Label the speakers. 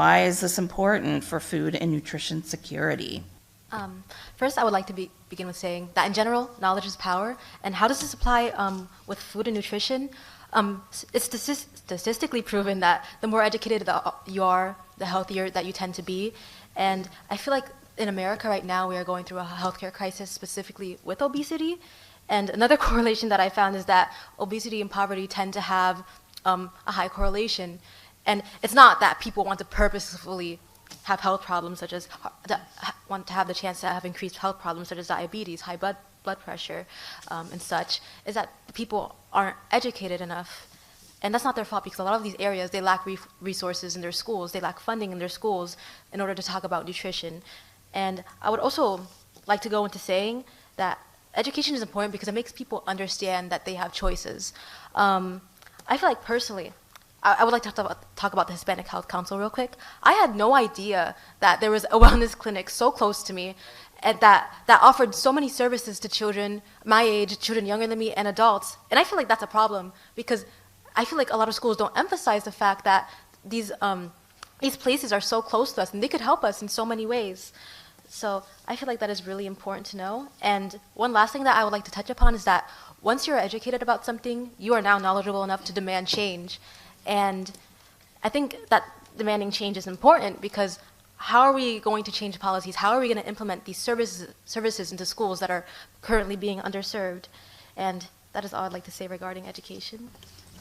Speaker 1: Why is this important for food and nutrition security?
Speaker 2: First, I would like to begin with saying that in general, knowledge is power. And how does this apply with food and nutrition? It's statistically proven that the more educated you are, the healthier that you tend to be. And I feel like in America right now, we are going through a healthcare crisis specifically with obesity. And another correlation that I found is that obesity and poverty tend to have a high correlation. And it's not that people want to purposefully have health problems such as, want to have the chance to have increased health problems such as diabetes, high blood pressure, and such, is that people aren't educated enough. And that's not their fault because a lot of these areas, they lack resources in their schools, they lack funding in their schools in order to talk about nutrition. And I would also like to go into saying that education is important because it makes people understand that they have choices. I feel like personally, I would like to talk about the Hispanic Health Council real quick. I had no idea that there was a wellness clinic so close to me and that offered so many services to children my age, children younger than me, and adults. And I feel like that's a problem because I feel like a lot of schools don't emphasize the fact that these places are so close to us and they could help us in so many ways. So I feel like that is really important to know. And one last thing that I would like to touch upon is that once you're educated about something, you are now knowledgeable enough to demand change. And I think that demanding change is important because how are we going to change policies? How are we going to implement these services into schools that are currently being underserved? And that is all I'd like to say regarding education.